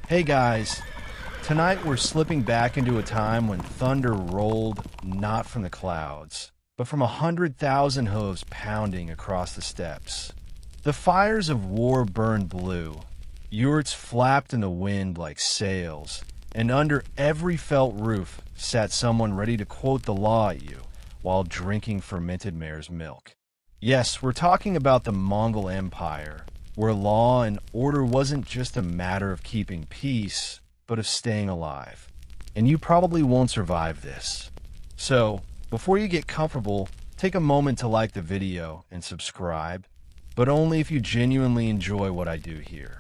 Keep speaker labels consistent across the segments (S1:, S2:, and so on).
S1: Hey guys, tonight we're slipping back into a time when thunder rolled not from the clouds, but from 100,000 hooves pounding across the steppes. The fires of war burned blue, yurts flapped in the wind like sails, and under every felt roof sat someone ready to quote the law at you while drinking fermented mare's milk. Yes, we're talking about the Mongol Empire, where law and order wasn't just a matter of keeping peace, but of staying alive. And you probably won't survive this. So, before you get comfortable, take a moment to like the video and subscribe, but only if you genuinely enjoy what I do here.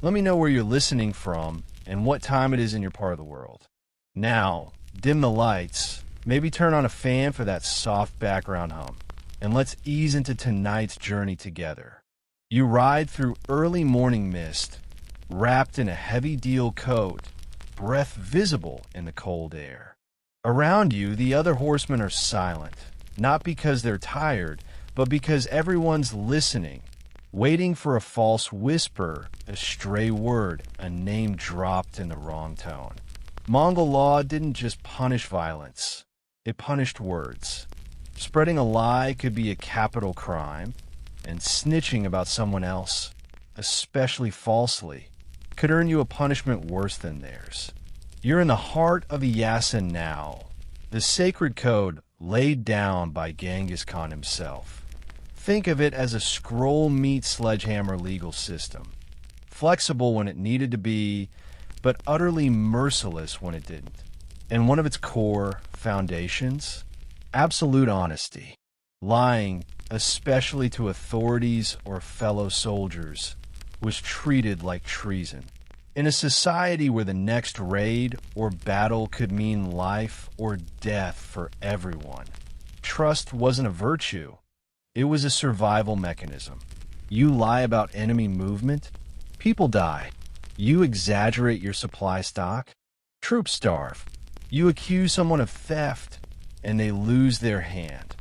S1: Let me know where you're listening from and what time it is in your part of the world. Now, dim the lights, maybe turn on a fan for that soft background hum, and let's ease into tonight's journey together. You ride through early morning mist, wrapped in a heavy deal coat, breath visible in the cold air. Around you, the other horsemen are silent, not because they're tired, but because everyone's listening, waiting for a false whisper, a stray word, a name dropped in the wrong tone. Mongol law didn't just punish violence, it punished words. Spreading a lie could be a capital crime, and snitching about someone else, especially falsely, could earn you a punishment worse than theirs. You're in the heart of Yasen now, the sacred code laid down by Genghis Khan himself. Think of it as a scroll-meat sledgehammer legal system, flexible when it needed to be, but utterly merciless when it didn't. And one of its core foundations? Absolute honesty. Lying, especially to authorities or fellow soldiers, was treated like treason. In a society where the next raid or battle could mean life or death for everyone, trust wasn't a virtue. It was a survival mechanism. You lie about enemy movement, people die. You exaggerate your supply stock, troops starve. You accuse someone of theft, and they lose their hand,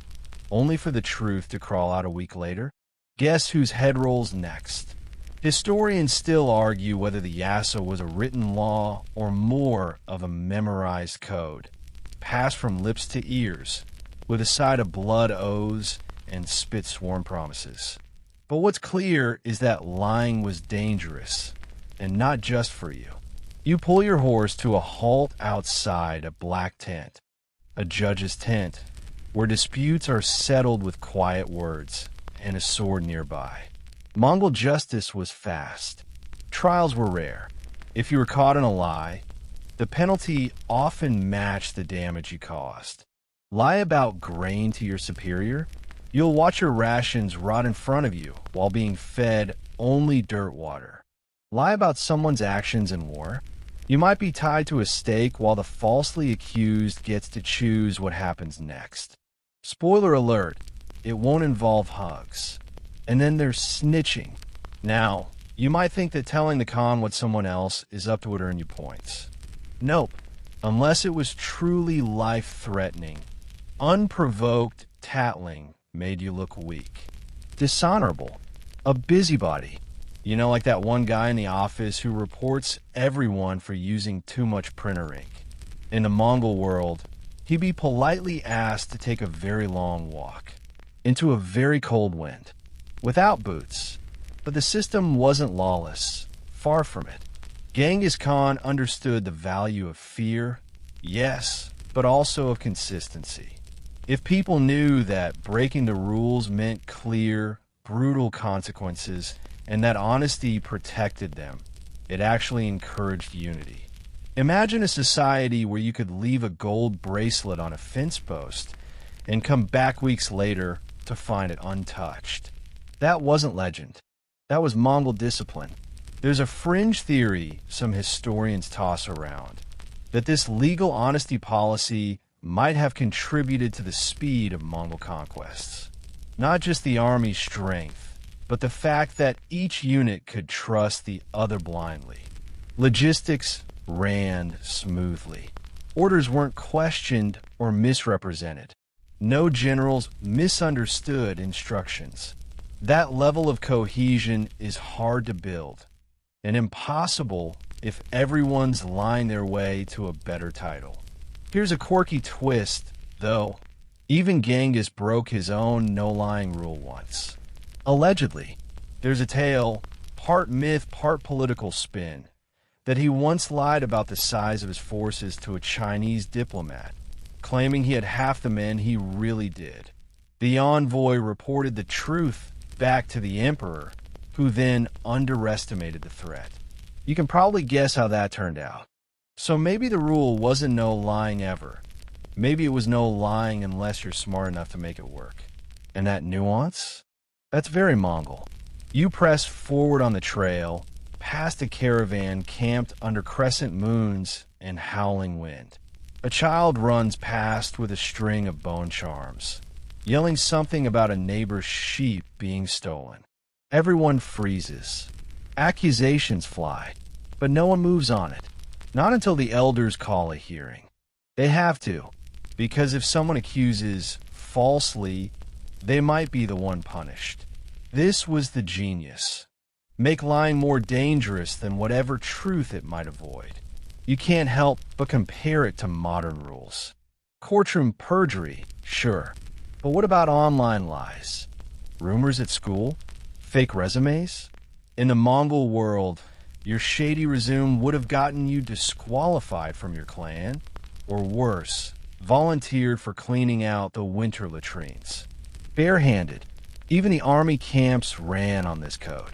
S1: only for the truth to crawl out a week later. Guess whose head rolls next? Historians still argue whether the Yasa was a written law or more of a memorized code, passed from lips to ears, with a side of blood oaths and spit sworn promises. But what's clear is that lying was dangerous, and not just for you. You pull your horse to a halt outside a black tent, a judge's tent, where disputes are settled with quiet words and a sword nearby. Mongol justice was fast. Trials were rare. If you were caught in a lie, the penalty often matched the damage you caused. Lie about grain to your superior, you'll watch your rations rot in front of you while being fed only dirt water. Lie about someone's actions in war, you might be tied to a stake while the falsely accused gets to choose what happens next. Spoiler alert, it won't involve hugs. And then there's snitching. Now, you might think that telling the Khan what someone else is up to would earn you points. Nope, unless it was truly life-threatening. Unprovoked tattling made you look weak. Dishonorable. A busybody. You know, like that one guy in the office who reports everyone for using too much printer ink. In the Mongol world, he'd be politely asked to take a very long walk into a very cold wind, without boots. But the system wasn't lawless, far from it. Genghis Khan understood the value of fear, yes, but also of consistency. If people knew that breaking the rules meant clear, brutal consequences, and that honesty protected them, it actually encouraged unity. Imagine a society where you could leave a gold bracelet on a fence post and come back weeks later to find it untouched. That wasn't legend. That was Mongol discipline. There's a fringe theory some historians toss around, that this legal honesty policy might have contributed to the speed of Mongol conquests. Not just the army's strength, but the fact that each unit could trust the other blindly. Logistics ran smoothly. Orders weren't questioned or misrepresented. No generals misunderstood instructions. That level of cohesion is hard to build, and impossible if everyone's lying their way to a better title. Here's a quirky twist, though. Even Genghis broke his own no-lying rule once. Allegedly, there's a tale, part myth, part political spin, that he once lied about the size of his forces to a Chinese diplomat, claiming he had half the men he really did. The envoy reported the truth back to the emperor, who then underestimated the threat. You can probably guess how that turned out. So maybe the rule wasn't no lying ever. Maybe it was no lying unless you're smart enough to make it work. And that nuance? That's very Mongol. You press forward on the trail, past a caravan camped under crescent moons and howling wind. A child runs past with a string of bone charms, yelling something about a neighbor's sheep being stolen. Everyone freezes. Accusations fly, but no one moves on it. Not until the elders call a hearing. They have to, because if someone accuses falsely, they might be the one punished. This was the genius. Make lying more dangerous than whatever truth it might avoid. You can't help but compare it to modern rules. Courtroom perjury, sure. But what about online lies? Rumors at school? Fake resumes? In the Mongol world, your shady resume would have gotten you disqualified from your clan, or worse, volunteered for cleaning out the winter latrines. Barehanded, even the army camps ran on this code.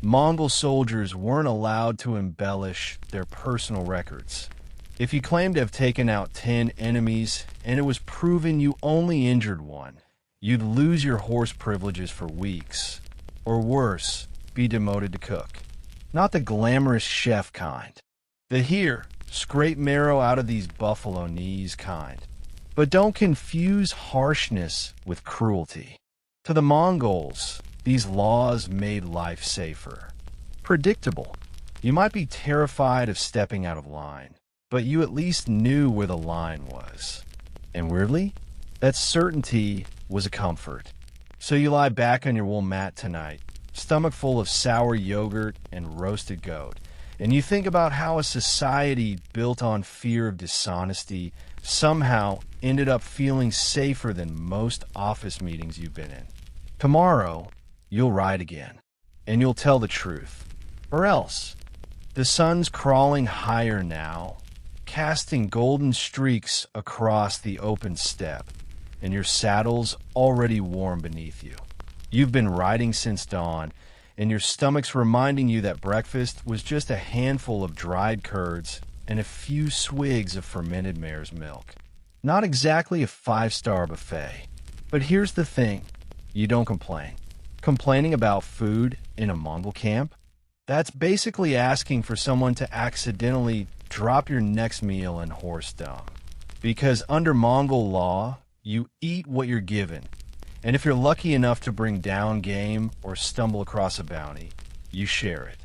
S1: Mongol soldiers weren't allowed to embellish their personal records. If you claimed to have taken out 10 enemies and it was proven you only injured one, you'd lose your horse privileges for weeks. Or worse, be demoted to cook. Not the glamorous chef kind. The here, scrape marrow out of these buffalo knees kind. But don't confuse harshness with cruelty. To the Mongols, these laws made life safer. Predictable. You might be terrified of stepping out of line, but you at least knew where the line was. And weirdly, that certainty was a comfort. So you lie back on your wool mat tonight, stomach full of sour yogurt and roasted goat, and you think about how a society built on fear of dishonesty somehow ended up feeling safer than most office meetings you've been in. Tomorrow, you'll ride again, and you'll tell the truth. Or else, the sun's crawling higher now, casting golden streaks across the open steppe, and your saddle's already warm beneath you. You've been riding since dawn, and your stomach's reminding you that breakfast was just a handful of dried curds and a few swigs of fermented mare's milk. Not exactly a five-star buffet. But here's the thing. You don't complain. Complaining about food in a Mongol camp? That's basically asking for someone to accidentally drop your next meal in horse dung. Because under Mongol law, you eat what you're given. And if you're lucky enough to bring down game or stumble across a bounty, you share it.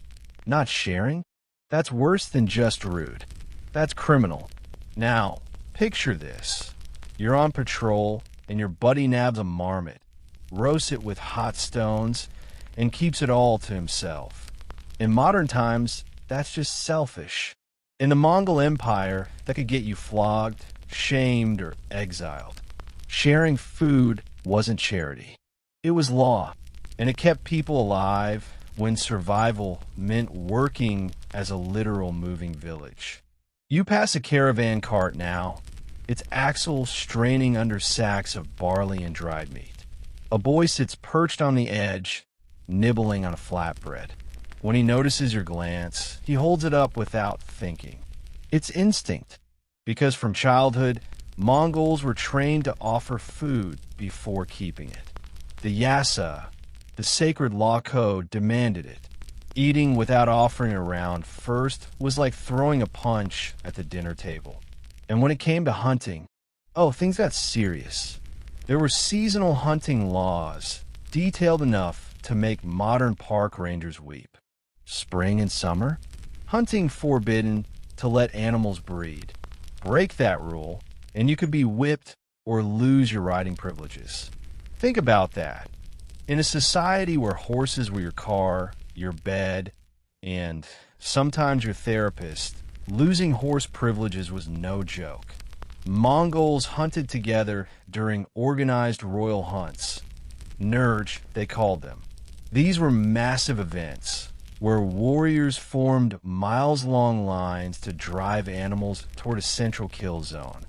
S1: Not sharing? That's worse than just rude. That's criminal. Now, picture this. You're on patrol and your buddy nabs a marmot, roasts it with hot stones, and keeps it all to himself. In modern times, that's just selfish. In the Mongol Empire, that could get you flogged, shamed, or exiled. Sharing food wasn't charity. It was law, and it kept people alive when survival meant working as a literal moving village. You pass a caravan cart now, its axle straining under sacks of barley and dried meat. A boy sits perched on the edge, nibbling on a flatbread. When he notices your glance, he holds it up without thinking. It's instinct, because from childhood, Mongols were trained to offer food before keeping it. The yasa, the sacred law code, demanded it. Eating without offering around first was like throwing a punch at the dinner table. And when it came to hunting, things got serious. There were seasonal hunting laws, detailed enough to make modern park rangers weep. Spring and summer, hunting forbidden to let animals breed. Break that rule, and you could be whipped or lose your riding privileges. Think about that. In a society where horses were your car, your bed, and sometimes your therapist, losing horse privileges was no joke. Mongols hunted together during organized royal hunts. Nurj, they called them. These were massive events where warriors formed miles-long lines to drive animals toward a central kill zone.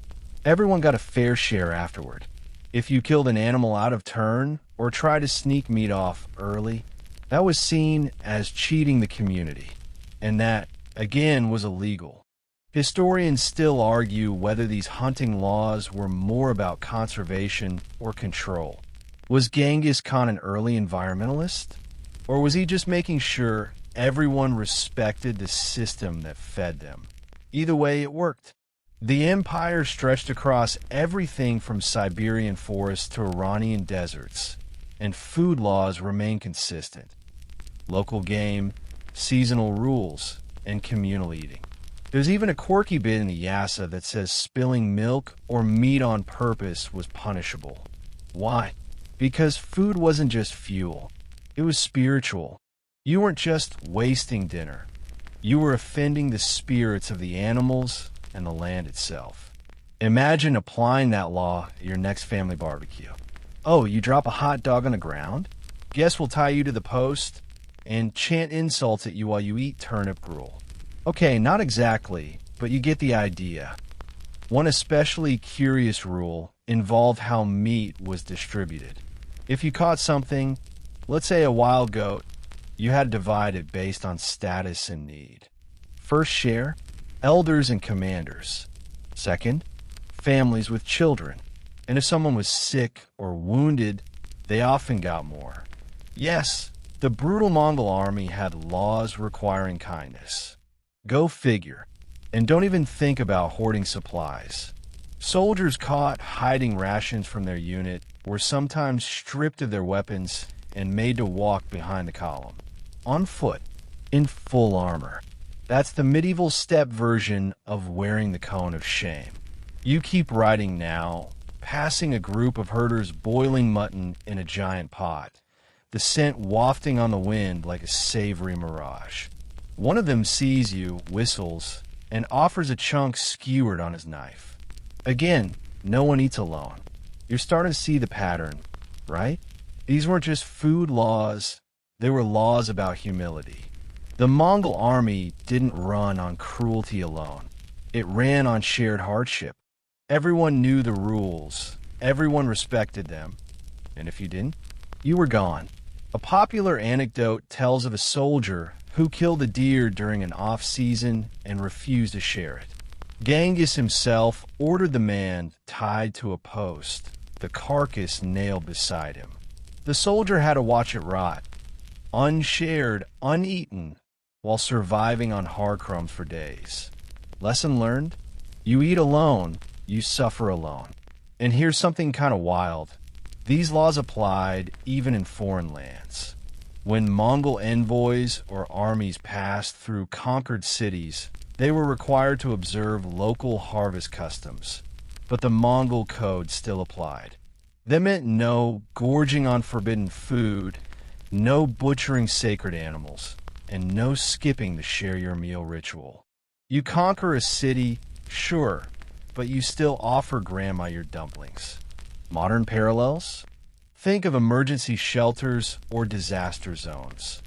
S1: Everyone got a fair share afterward. If you killed an animal out of turn or tried to sneak meat off early, that was seen as cheating the community, and that, again, was illegal. Historians still argue whether these hunting laws were more about conservation or control. Was Genghis Khan an early environmentalist? Or was he just making sure everyone respected the system that fed them? Either way, it worked. The empire stretched across everything from Siberian forests to Iranian deserts, and food laws remained consistent. Local game, seasonal rules, and communal eating. There's even a quirky bit in the Yasa that says spilling milk or meat on purpose was punishable. Why? Because food wasn't just fuel. It was spiritual. You weren't just wasting dinner. You were offending the spirits of the animals and the land itself. Imagine applying that law at your next family barbecue. Oh, you drop a hot dog on the ground? Guess we'll tie you to the post and chant insults at you while you eat turnip gruel. Okay, not exactly, but you get the idea. One especially curious rule involved how meat was distributed. If you caught something, let's say a wild goat, you had to divide it based on status and need. First share, elders and commanders. Second, families with children. And if someone was sick or wounded, they often got more. Yes, the brutal Mongol army had laws requiring kindness. Go figure. And don't even think about hoarding supplies. Soldiers caught hiding rations from their unit were sometimes stripped of their weapons and made to walk behind the column. On foot, in full armor. That's the medieval steppe version of wearing the cone of shame. You keep riding now, passing a group of herders boiling mutton in a giant pot, the scent wafting on the wind like a savory mirage. One of them sees you, whistles, and offers a chunk skewered on his knife. Again, no one eats alone. You're starting to see the pattern, right? These weren't just food laws, they were laws about humility. The Mongol army didn't run on cruelty alone. It ran on shared hardship. Everyone knew the rules. Everyone respected them. And if you didn't, you were gone. A popular anecdote tells of a soldier who killed a deer during an off-season and refused to share it. Genghis himself ordered the man tied to a post, the carcass nailed beside him. The soldier had to watch it rot, unshared, uneaten, while surviving on hard crumbs for days. Lesson learned? You eat alone, you suffer alone. And here's something kind of wild. These laws applied even in foreign lands. When Mongol envoys or armies passed through conquered cities, they were required to observe local harvest customs. But the Mongol code still applied. That meant no gorging on forbidden food, no butchering sacred animals, and no skipping the share your meal ritual. You conquer a city, sure, but you still offer grandma your dumplings. Modern parallels? Think of emergency shelters or disaster zones.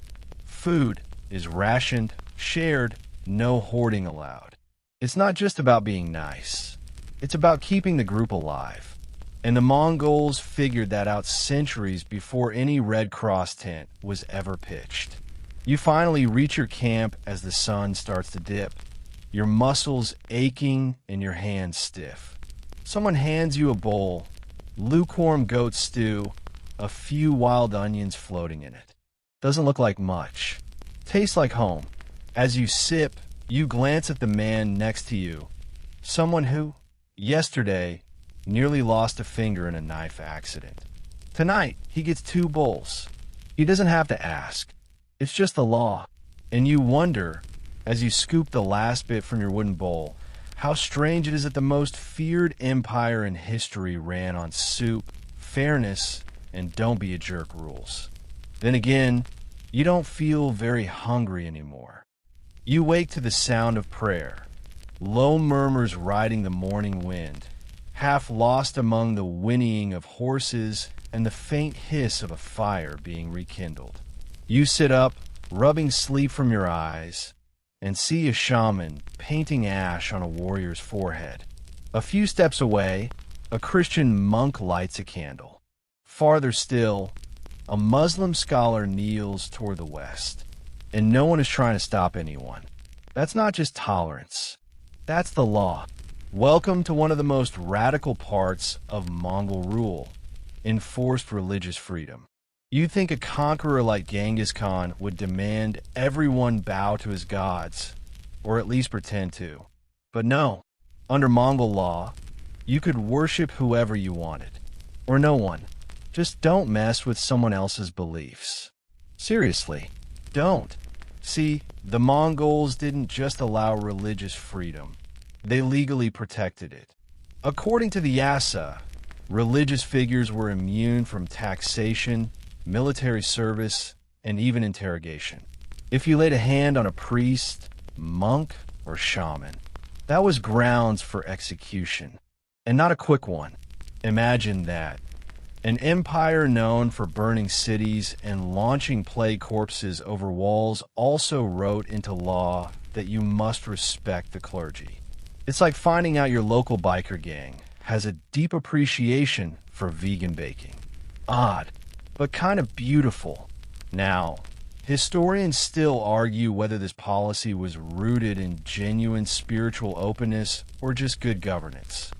S1: Food is rationed, shared, no hoarding allowed. It's not just about being nice. It's about keeping the group alive. And the Mongols figured that out centuries before any Red Cross tent was ever pitched. You finally reach your camp as the sun starts to dip, your muscles aching and your hands stiff. Someone hands you a bowl, lukewarm goat stew, a few wild onions floating in it. Doesn't look like much. Tastes like home. As you sip, you glance at the man next to you, someone who, yesterday, nearly lost a finger in a knife accident. Tonight, he gets 2 bowls. He doesn't have to ask. It's just the law. And you wonder, as you scoop the last bit from your wooden bowl, how strange it is that the most feared empire in history ran on soup, fairness, and don't be a jerk rules. Then again, you don't feel very hungry anymore. You wake to the sound of prayer, low murmurs riding the morning wind, half lost among the whinnying of horses and the faint hiss of a fire being rekindled. You sit up, rubbing sleep from your eyes, and see a shaman painting ash on a warrior's forehead. A few steps away, a Christian monk lights a candle. Farther still, a Muslim scholar kneels toward the west, and no one is trying to stop anyone. That's not just tolerance. That's the law. Welcome to one of the most radical parts of Mongol rule, enforced religious freedom. You'd think a conqueror like Genghis Khan would demand everyone bow to his gods, or at least pretend to. But no, under Mongol law, you could worship whoever you wanted, or no one. Just don't mess with someone else's beliefs. Seriously, don't. See, the Mongols didn't just allow religious freedom. They legally protected it. According to the Yasa, religious figures were immune from taxation, military service, and even interrogation. If you laid a hand on a priest, monk, or shaman, that was grounds for execution. And not a quick one. Imagine that. An empire known for burning cities and launching plague corpses over walls also wrote into law that you must respect the clergy. It's like finding out your local biker gang has a deep appreciation for vegan baking. Odd, but kind of beautiful. Now, historians still argue whether this policy was rooted in genuine spiritual openness or just good governance.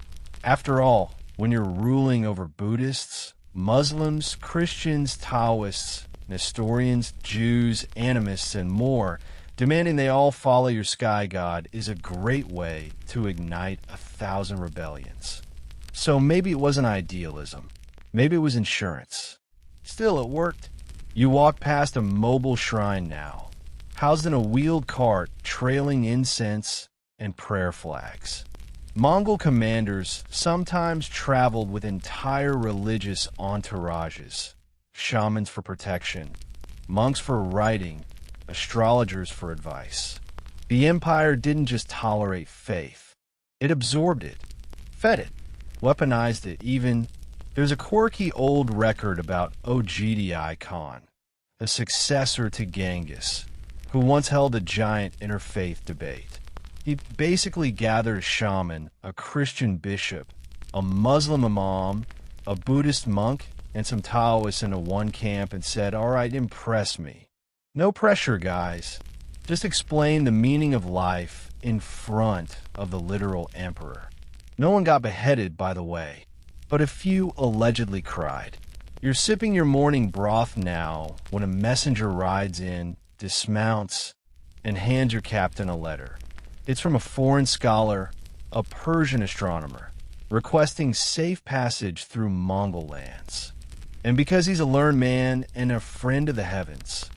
S1: After all, when you're ruling over Buddhists, Muslims, Christians, Taoists, Nestorians, Jews, animists, and more, demanding they all follow your sky god is a great way to ignite 1,000 rebellions. So maybe it wasn't idealism. Maybe it was insurance. Still, it worked. You walk past a mobile shrine now, housed in a wheeled cart trailing incense and prayer flags. Mongol commanders sometimes traveled with entire religious entourages, shamans for protection, monks for writing, astrologers for advice. The empire didn't just tolerate faith. It absorbed it, fed it, weaponized it even. There's a quirky old record about Ogdi Khan, a successor to Genghis, who once held a giant interfaith debate. He basically gathered a shaman, a Christian bishop, a Muslim imam, a Buddhist monk, and some Taoists into one camp and said, "All right, impress me. No pressure, guys. Just explain the meaning of life in front of the literal emperor." No one got beheaded, by the way, but a few allegedly cried. You're sipping your morning broth now when a messenger rides in, dismounts, and hands your captain a letter. It's from a foreign scholar, a Persian astronomer, requesting safe passage through Mongol lands. And because he's a learned man and a friend of the heavens,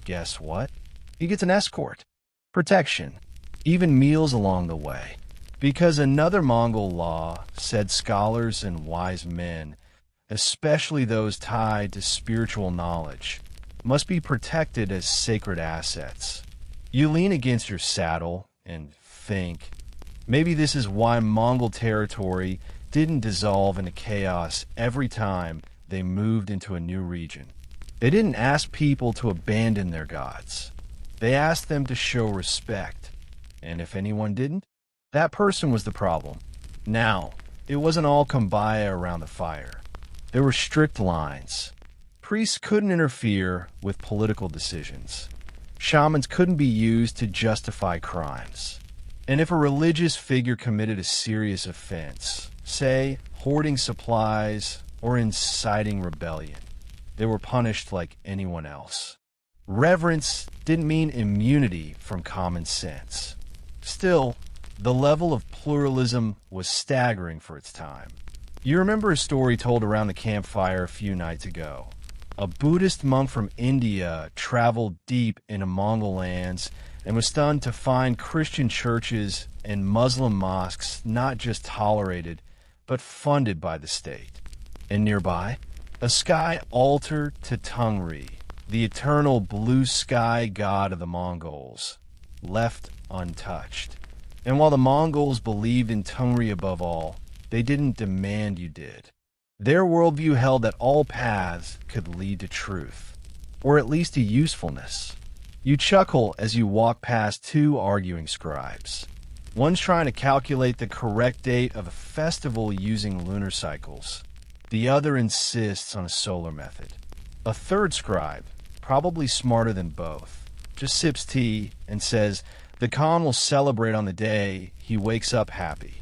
S1: guess what? He gets an escort, protection, even meals along the way. Because another Mongol law said scholars and wise men, especially those tied to spiritual knowledge, must be protected as sacred assets. You lean against your saddle and think, maybe this is why Mongol territory didn't dissolve into chaos every time they moved into a new region. They didn't ask people to abandon their gods. They asked them to show respect. And if anyone didn't, that person was the problem. Now, it wasn't all kumbaya around the fire. There were strict lines. Priests couldn't interfere with political decisions. Shamans couldn't be used to justify crimes. And if a religious figure committed a serious offense, say hoarding supplies or inciting rebellion, they were punished like anyone else. Reverence didn't mean immunity from common sense. Still, the level of pluralism was staggering for its time. You remember a story told around the campfire a few nights ago. A Buddhist monk from India traveled deep into Mongol lands and was stunned to find Christian churches and Muslim mosques not just tolerated, but funded by the state. And nearby, a sky altar to Tungri, the eternal blue sky god of the Mongols. left untouched. And while the Mongols believed in Tungri above all, they didn't demand you did. Their worldview held that all paths could lead to truth, or at least to usefulness. You chuckle as you walk past two arguing scribes. One's trying to calculate the correct date of a festival using lunar cycles. The other insists on a solar method. A third scribe, probably smarter than both, just sips tea and says the Khan will celebrate on the day he wakes up happy.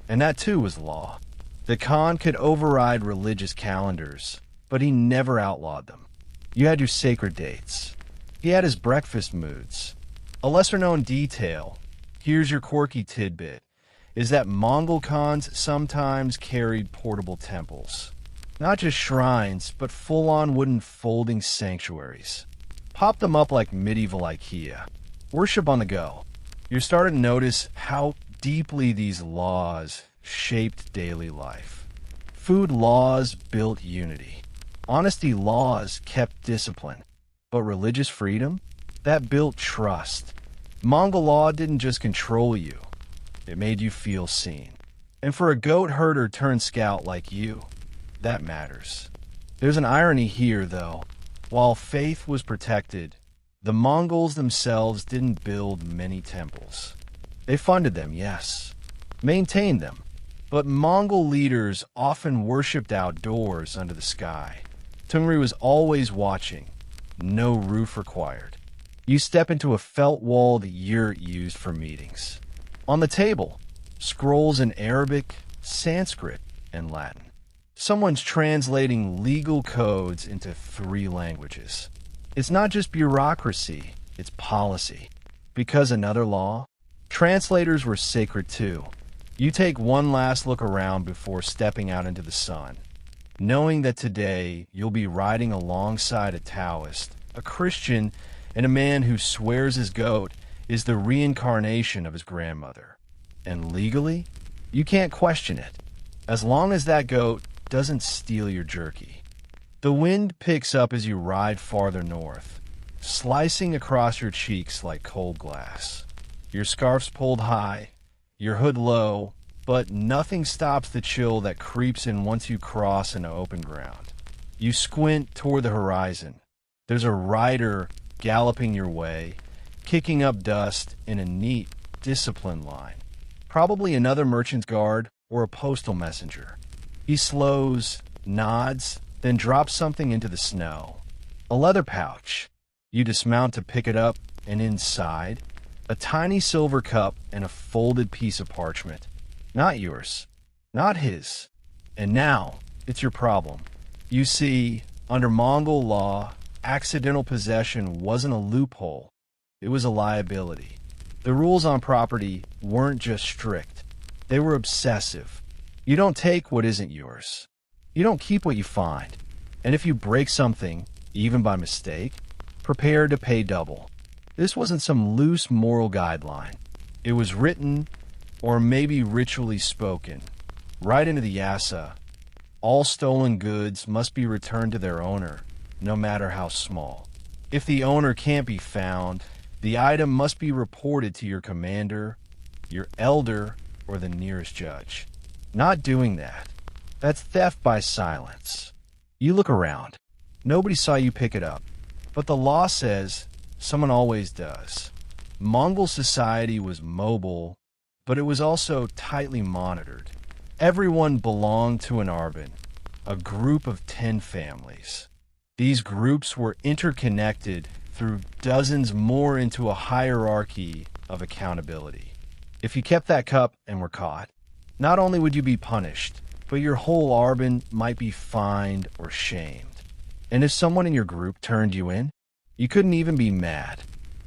S1: And that too was law. The Khan could override religious calendars, but he never outlawed them. You had your sacred dates. He had his breakfast moods. A lesser-known detail, here's your quirky tidbit, is that Mongol Khans sometimes carried portable temples. Not just shrines, but full-on wooden folding sanctuaries. Pop them up like medieval IKEA. Worship on the go. You're starting to notice how deeply these laws shaped daily life. Food laws built unity. Honesty laws kept discipline. But religious freedom? That built trust. Mongol law didn't just control you. It made you feel seen. And for a goat herder turned scout like you, that matters. There's an irony here, though. While faith was protected, the Mongols themselves didn't build many temples. They funded them, yes, maintained them, but Mongol leaders often worshipped outdoors under the sky. Tungri was always watching, no roof required. You step into a felt-walled yurt used for meetings. On the table, scrolls in Arabic, Sanskrit, and Latin. Someone's translating legal codes into 3 languages. It's not just bureaucracy, it's policy. Because another law, translators were sacred too. You take one last look around before stepping out into the sun, knowing that today you'll be riding alongside a Taoist, a Christian, and a man who swears his goat is the reincarnation of his grandmother. And legally, you can't question it, as long as that goat doesn't steal your jerky. The wind picks up as you ride farther north, slicing across your cheeks like cold glass. Your scarf's pulled high, your hood low, but nothing stops the chill that creeps in once you cross into open ground. You squint toward the horizon. There's a rider galloping your way, kicking up dust in a neat, disciplined line. Probably another merchant's guard or a postal messenger. He slows, nods, then drops something into the snow. A leather pouch. You dismount to pick it up, and inside, a tiny silver cup and a folded piece of parchment. Not yours. Not his. And now, it's your problem. You see, under Mongol law, accidental possession wasn't a loophole. It was a liability. The rules on property weren't just strict. They were obsessive. You don't take what isn't yours. You don't keep what you find. And if you break something, even by mistake, prepare to pay double. This wasn't some loose moral guideline. It was written, or maybe ritually spoken, right into the yasa. All stolen goods must be returned to their owner, no matter how small. If the owner can't be found, the item must be reported to your commander, your elder, or the nearest judge. Not doing that. That's theft by silence. You look around. Nobody saw you pick it up. But the law says someone always does. Mongol society was mobile, but it was also tightly monitored. Everyone belonged to an arban, a group of 10 families. These groups were interconnected through dozens more into a hierarchy of accountability. If you kept that cup and were caught, not only would you be punished, but your whole arban might be fined or shamed. And if someone in your group turned you in, you couldn't even be mad,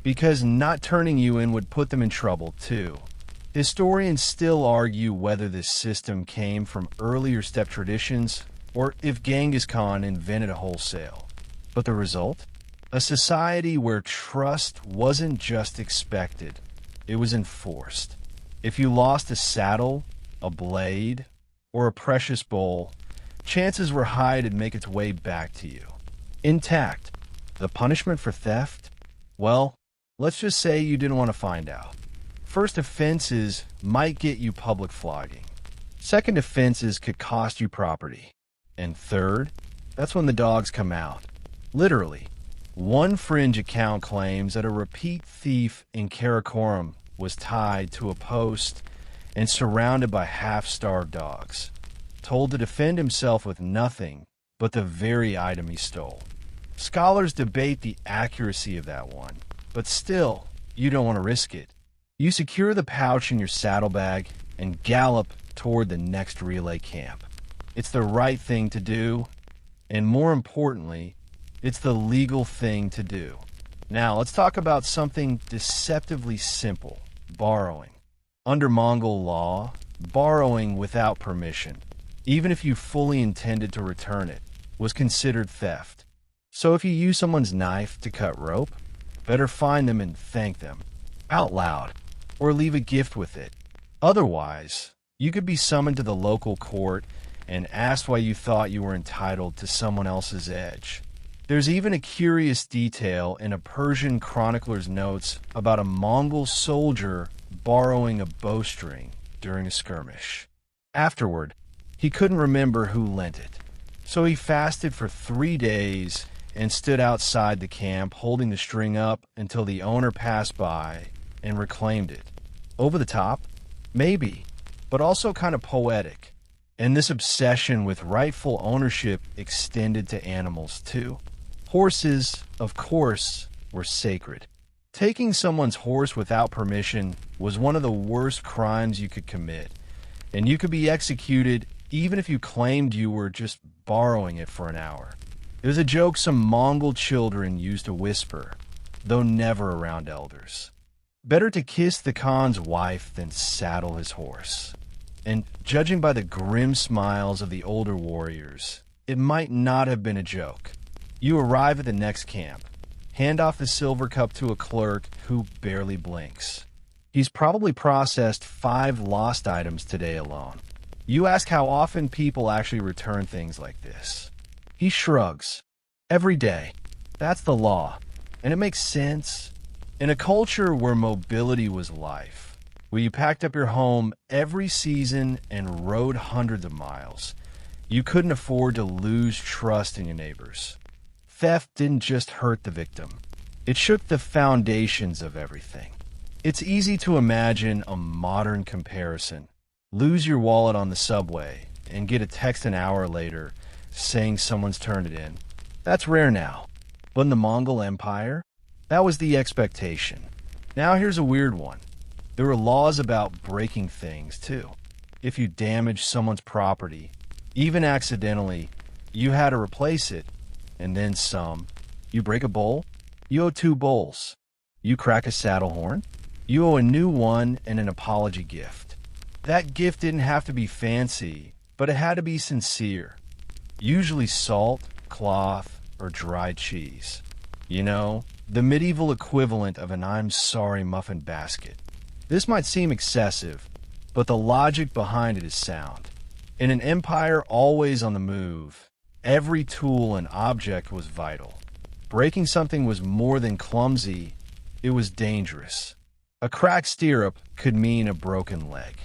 S1: because not turning you in would put them in trouble too. Historians still argue whether this system came from earlier steppe traditions or if Genghis Khan invented it wholesale. But the result? A society where trust wasn't just expected, it was enforced. If you lost a saddle, a blade, or a precious bowl, chances were high it'd make its way back to you, intact. The punishment for theft? Well, Let's just say you didn't want to find out. First offenses might get you public flogging. Second offenses could cost you property. And third, that's when the dogs come out. Literally. One fringe account claims that a repeat thief in Karakoram was tied to a post and surrounded by half-starved dogs, told to defend himself with nothing but the very item he stole. Scholars debate the accuracy of that one, but still, you don't want to risk it. You secure the pouch in your saddlebag and gallop toward the next relay camp. It's the right thing to do, and more importantly, it's the legal thing to do. Now, let's talk about something deceptively simple: borrowing. Under Mongol law, borrowing without permission, even if you fully intended to return it, was considered theft. So if you use someone's knife to cut rope, better find them and thank them, out loud, or leave a gift with it. Otherwise, you could be summoned to the local court and asked why you thought you were entitled to someone else's edge. There's even a curious detail in a Persian chronicler's notes about a Mongol soldier borrowing a bowstring during a skirmish. Afterward, he couldn't remember who lent it, so he fasted for 3 days and stood outside the camp holding the string up until the owner passed by and reclaimed it. Over the top? Maybe, but also kind of poetic. And this obsession with rightful ownership extended to animals too. Horses, of course, were sacred. Taking someone's horse without permission was one of the worst crimes you could commit, and you could be executed even if you claimed you were just borrowing it for an hour. It was a joke some Mongol children used to whisper, though never around elders. Better to kiss the Khan's wife than saddle his horse. And judging by the grim smiles of the older warriors, it might not have been a joke. You arrive at the next camp, hand off the silver cup to a clerk who barely blinks. He's probably processed 5 lost items today alone. You ask how often people actually return things like this. He shrugs. Every day. That's the law. And it makes sense. In a culture where mobility was life, where you packed up your home every season and rode hundreds of miles, you couldn't afford to lose trust in your neighbors. Theft didn't just hurt the victim. It shook the foundations of everything. It's easy to imagine a modern comparison. Lose your wallet on the subway and get a text an hour later saying someone's turned it in. That's rare now. But in the Mongol Empire, that was the expectation. Now here's a weird one. There were laws about breaking things too. If you damaged someone's property, even accidentally, you had to replace it, and then some. You break a bowl, you owe 2 bowls. You crack a saddle horn, you owe a new one and an apology gift. That gift didn't have to be fancy, but it had to be sincere. Usually salt, cloth, or dried cheese. You know, the medieval equivalent of an I'm sorry muffin basket. This might seem excessive, but the logic behind it is sound. In an empire always on the move, every tool and object was vital. Breaking something was more than clumsy, it was dangerous. A cracked stirrup could mean a broken leg.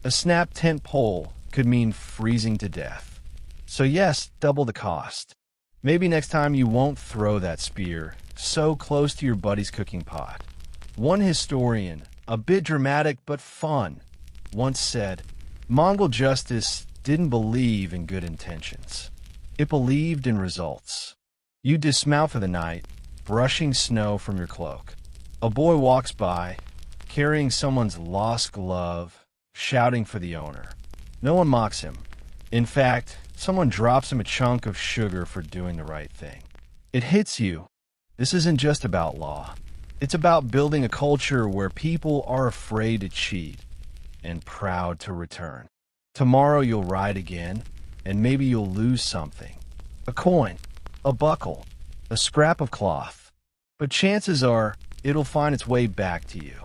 S1: A snapped tent pole could mean freezing to death. So yes, double the cost. Maybe next time you won't throw that spear so close to your buddy's cooking pot. One historian, a bit dramatic but fun, once said, Mongol justice didn't believe in good intentions. It believed in results. You dismount for the night, brushing snow from your cloak. A boy walks by, carrying someone's lost glove, shouting for the owner. No one mocks him. In fact, someone drops him a chunk of sugar for doing the right thing. It hits you. This isn't just about law. It's about building a culture where people are afraid to cheat and proud to return. Tomorrow you'll ride again, and maybe you'll lose something. A coin, a buckle, a scrap of cloth. But chances are it'll find its way back to you.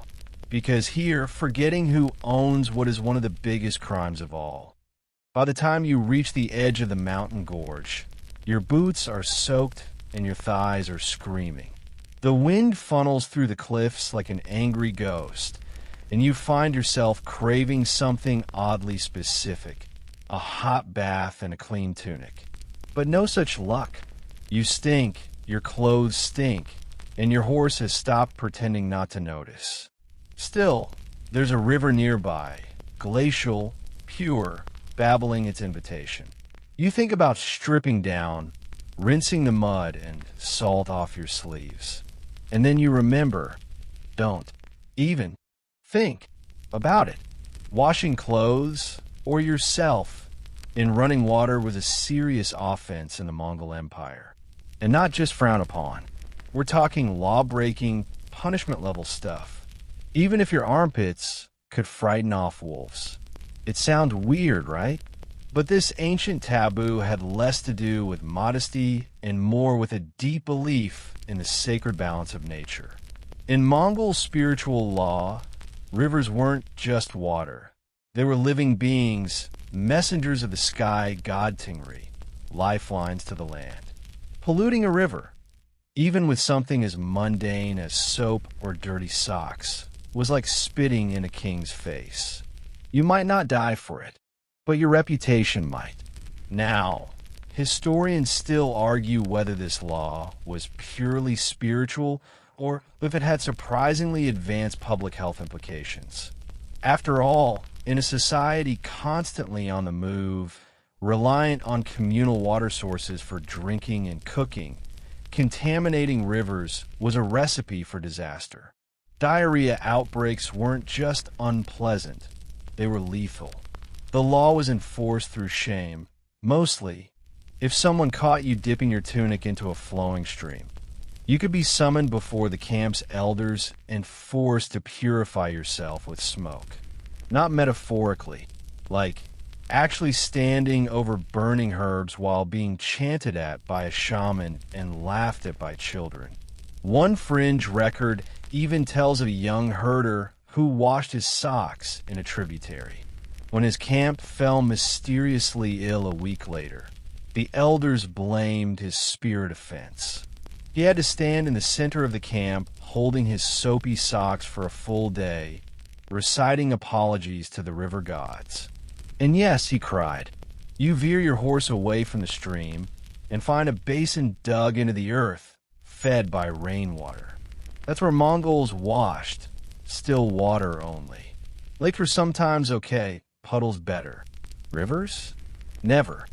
S1: Because here, forgetting who owns what is one of the biggest crimes of all. By the time you reach the edge of the mountain gorge, your boots are soaked and your thighs are screaming. The wind funnels through the cliffs like an angry ghost, and you find yourself craving something oddly specific, a hot bath and a clean tunic. But no such luck. You stink, your clothes stink, and your horse has stopped pretending not to notice. Still, there's a river nearby, glacial, pure, babbling its invitation. You think about stripping down, rinsing the mud and salt off your sleeves. And then you remember, don't even think about it. Washing clothes or yourself in running water was a serious offense in the Mongol Empire. And not just frowned upon. We're talking law-breaking, punishment-level stuff. Even if your armpits could frighten off wolves. It sounds weird, right? But this ancient taboo had less to do with modesty and more with a deep belief in the sacred balance of nature. In Mongol spiritual law, rivers weren't just water. They were living beings, messengers of the sky god Tingri, lifelines to the land. Polluting a river, even with something as mundane as soap or dirty socks, was like spitting in a king's face. You might not die for it, but your reputation might. Now, historians still argue whether this law was purely spiritual or if it had surprisingly advanced public health implications. After all, in a society constantly on the move, reliant on communal water sources for drinking and cooking, contaminating rivers was a recipe for disaster. Diarrhea outbreaks weren't just unpleasant, they were lethal. The law was enforced through shame, mostly if someone caught you dipping your tunic into a flowing stream. You could be summoned before the camp's elders and forced to purify yourself with smoke. Not metaphorically, like actually standing over burning herbs while being chanted at by a shaman and laughed at by children. One fringe record even tells of a young herder who washed his socks in a tributary. When his camp fell mysteriously ill a week later, the elders blamed his spirit offense. He had to stand in the center of the camp holding his soapy socks for a full day, reciting apologies to the river gods. And yes, he cried, you veer your horse away from the stream and find a basin dug into the earth, fed by rainwater. That's where Mongols washed, still water only. Lakes were sometimes okay, puddles better. Rivers? Never.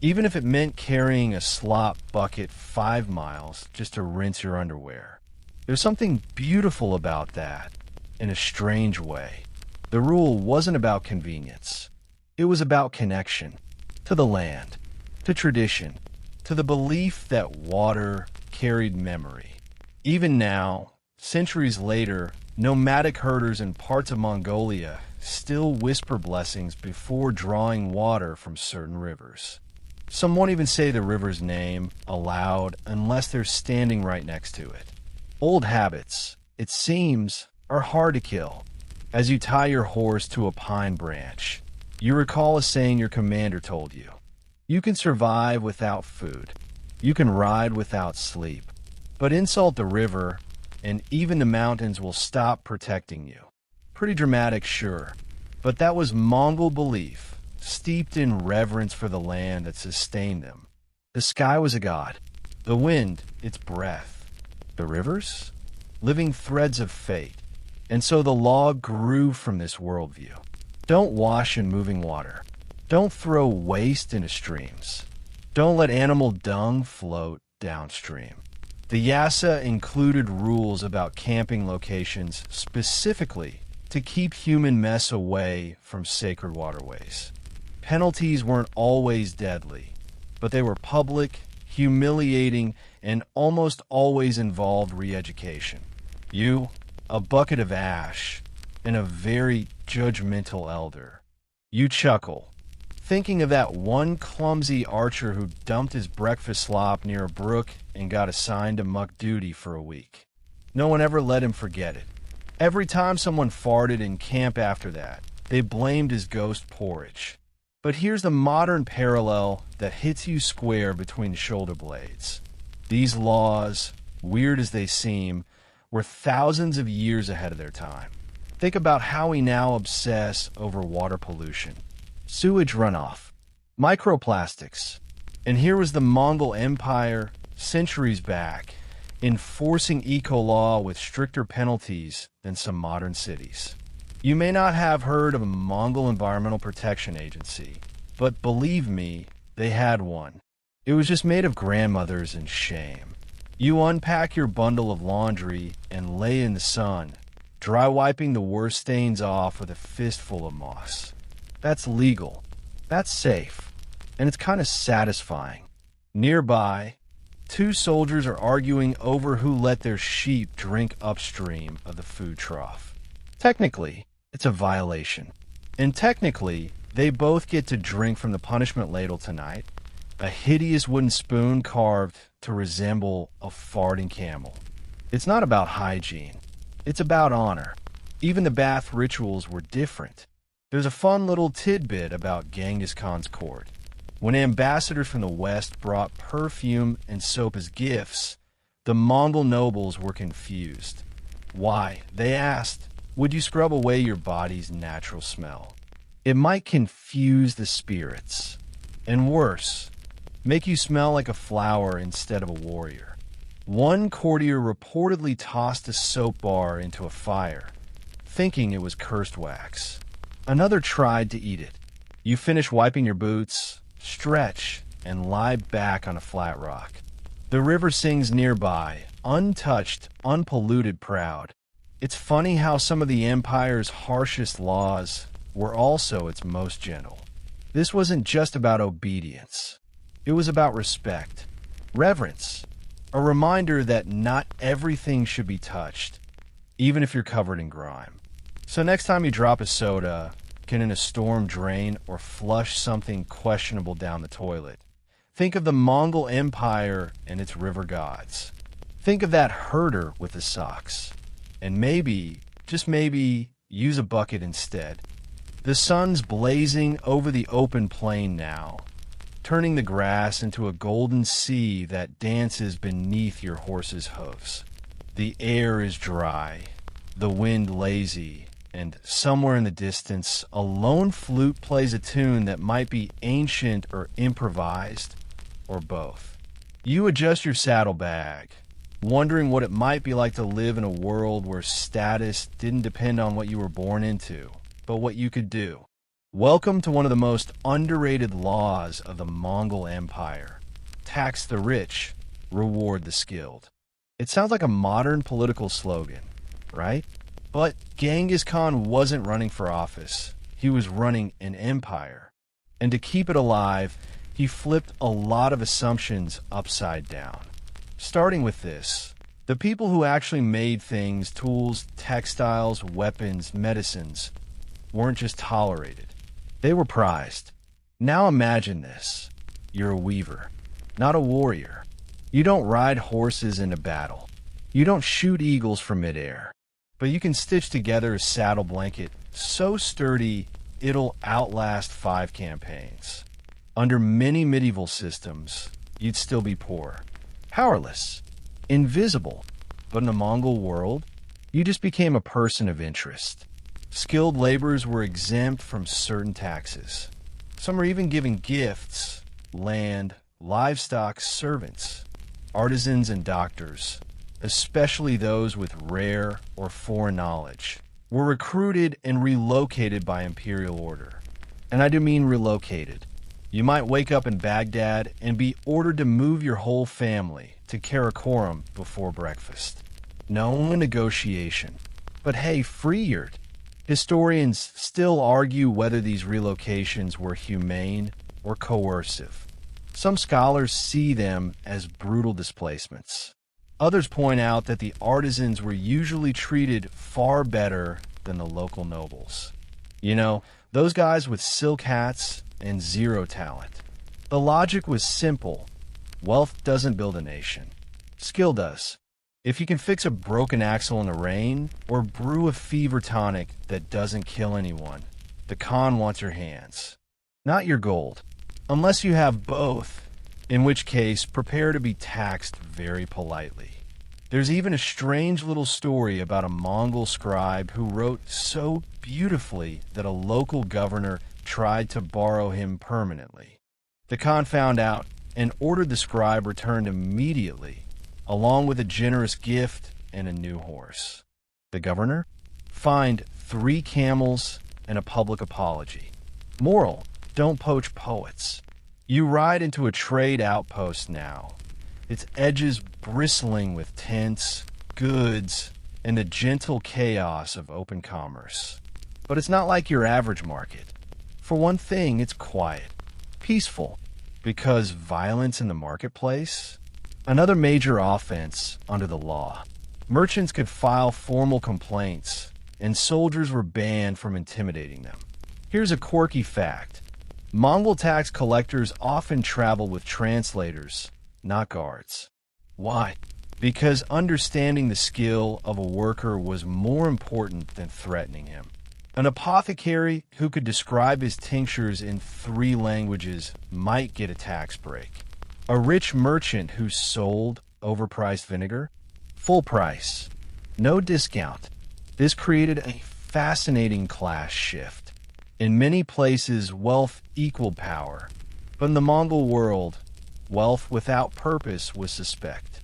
S1: Even if it meant carrying a slop bucket 5 miles just to rinse your underwear. There's something beautiful about that, in a strange way. The rule wasn't about convenience. It was about connection to the land, to tradition, to the belief that water carried memory. Even now, centuries later, nomadic herders in parts of Mongolia still whisper blessings before drawing water from certain rivers. Some won't even say the river's name aloud unless they're standing right next to it. Old habits, it seems, are hard to kill. As you tie your horse to a pine branch, you recall a saying your commander told you. You can survive without food. You can ride without sleep. But insult the river, and even the mountains will stop protecting you. Pretty dramatic, sure, but that was Mongol belief, steeped in reverence for the land that sustained them. The sky was a god. The wind, its breath. The rivers? Living threads of fate. And so the law grew from this worldview. Don't wash in moving water. Don't throw waste into streams. Don't let animal dung float downstream. The Yasa included rules about camping locations specifically to keep human mess away from sacred waterways. Penalties weren't always deadly, but they were public, humiliating, and almost always involved re-education. You, a bucket of ash, and a very judgmental elder. You chuckle, thinking of that one clumsy archer who dumped his breakfast slop near a brook and got assigned to muck duty for a week. No one ever let him forget it. Every time someone farted in camp after that, they blamed his ghost porridge. But here's the modern parallel that hits you square between the shoulder blades. These laws, weird as they seem, were thousands of years ahead of their time. Think about how we now obsess over water pollution, sewage runoff, microplastics. And here was the Mongol Empire, centuries back, enforcing eco-law with stricter penalties than some modern cities. You may not have heard of a Mongol Environmental Protection Agency, but believe me, they had one. It was just made of grandmothers and shame. You unpack your bundle of laundry and lay in the sun, dry wiping the worst stains off with a fistful of moss. That's legal. That's safe. And it's kind of satisfying. Nearby, two soldiers are arguing over who let their sheep drink upstream of the food trough. Technically, it's a violation. And technically, they both get to drink from the punishment ladle tonight, a hideous wooden spoon carved to resemble a farting camel. It's not about hygiene. It's about honor. Even the bath rituals were different. There's a fun little tidbit about Genghis Khan's court. When ambassadors from the West brought perfume and soap as gifts, the Mongol nobles were confused. Why? They asked, would you scrub away your body's natural smell? It might confuse the spirits. And worse, make you smell like a flower instead of a warrior. One courtier reportedly tossed a soap bar into a fire, thinking it was cursed wax. Another tried to eat it. You finish wiping your boots, stretch, and lie back on a flat rock. The river sings nearby, untouched, unpolluted, proud. It's funny how some of the empire's harshest laws were also its most gentle. This wasn't just about obedience. It was about respect, reverence, a reminder that not everything should be touched, even if you're covered in grime. So next time you drop a soda, can in a storm drain or flush something questionable down the toilet, think of the Mongol Empire and its river gods. Think of that herder with the socks. And maybe, just maybe, use a bucket instead. The sun's blazing over the open plain now, turning the grass into a golden sea that dances beneath your horse's hooves. The air is dry, the wind lazy, and somewhere in the distance, a lone flute plays a tune that might be ancient or improvised, or both. You adjust your saddlebag, wondering what it might be like to live in a world where status didn't depend on what you were born into, but what you could do. Welcome to one of the most underrated laws of the Mongol Empire. Tax the rich, reward the skilled. It sounds like a modern political slogan, right? But Genghis Khan wasn't running for office. He was running an empire. And to keep it alive, he flipped a lot of assumptions upside down. Starting with this, the people who actually made things, tools, textiles, weapons, medicines, weren't just tolerated. They were prized. Now imagine this. You're a weaver, not a warrior. You don't ride horses into battle. You don't shoot eagles from midair. But you can stitch together a saddle blanket so sturdy it'll outlast 5 campaigns. Under many medieval systems, you'd still be poor, powerless, invisible. But in a Mongol world, you just became a person of interest. Skilled laborers were exempt from certain taxes. Some were even given gifts, land, livestock, servants, artisans, and doctors, especially those with rare or foreign knowledge, were recruited and relocated by imperial order. And I do mean relocated. You might wake up in Baghdad and be ordered to move your whole family to Karakorum before breakfast. No negotiation. But hey, freered. Historians still argue whether these relocations were humane or coercive. Some scholars see them as brutal displacements. Others point out that the artisans were usually treated far better than the local nobles. You know, those guys with silk hats and zero talent. The logic was simple. Wealth doesn't build a nation. Skill does. If you can fix a broken axle in the rain, or brew a fever tonic that doesn't kill anyone, the Khan wants your hands, not your gold. Unless you have both, in which case prepare to be taxed very politely. There's even a strange little story about a Mongol scribe who wrote so beautifully that a local governor tried to borrow him permanently. The Khan found out and ordered the scribe returned immediately, along with a generous gift and a new horse. The governor fined 3 camels and a public apology. Moral: don't poach poets. You ride into a trade outpost now, its edges bristling with tents, goods, and the gentle chaos of open commerce. But it's not like your average market. For one thing, it's quiet, peaceful, because violence in the marketplace? Another major offense under the law. Merchants could file formal complaints, and soldiers were banned from intimidating them. Here's a quirky fact. Mongol tax collectors often travel with translators, not guards. Why? Because understanding the skill of a worker was more important than threatening him. An apothecary who could describe his tinctures in 3 languages might get a tax break. A rich merchant who sold overpriced vinegar? Full price. No discount. This created a fascinating class shift. In many places, wealth equaled power. But in the Mongol world, wealth without purpose was suspect.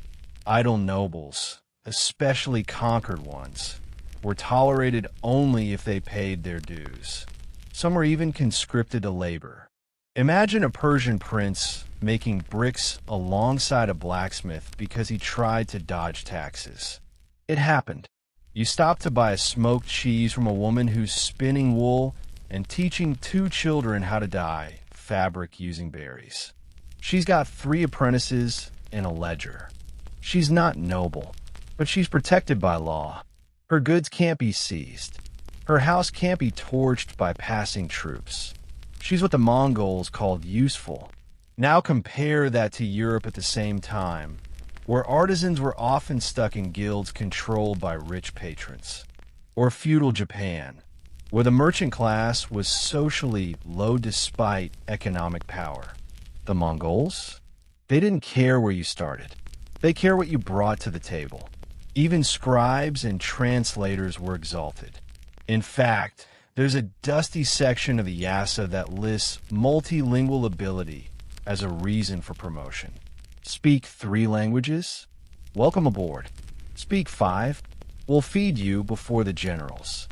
S1: Idle nobles, especially conquered ones, were tolerated only if they paid their dues. Some were even conscripted to labor. Imagine a Persian prince making bricks alongside a blacksmith because he tried to dodge taxes. It happened. You stop to buy a smoked cheese from a woman who's spinning wool and teaching 2 children how to dye fabric using berries. She's got 3 apprentices and a ledger. She's not noble, but she's protected by law. Her goods can't be seized. Her house can't be torched by passing troops. She's what the Mongols called useful. Now compare that to Europe at the same time, where artisans were often stuck in guilds controlled by rich patrons. Or feudal Japan, where the merchant class was socially low despite economic power. The Mongols? They didn't care where you started. They care what you brought to the table. Even scribes and translators were exalted. In fact, there's a dusty section of the Yasa that lists multilingual ability as a reason for promotion. Speak 3 languages? Welcome aboard. Speak 5? We'll feed you before the generals.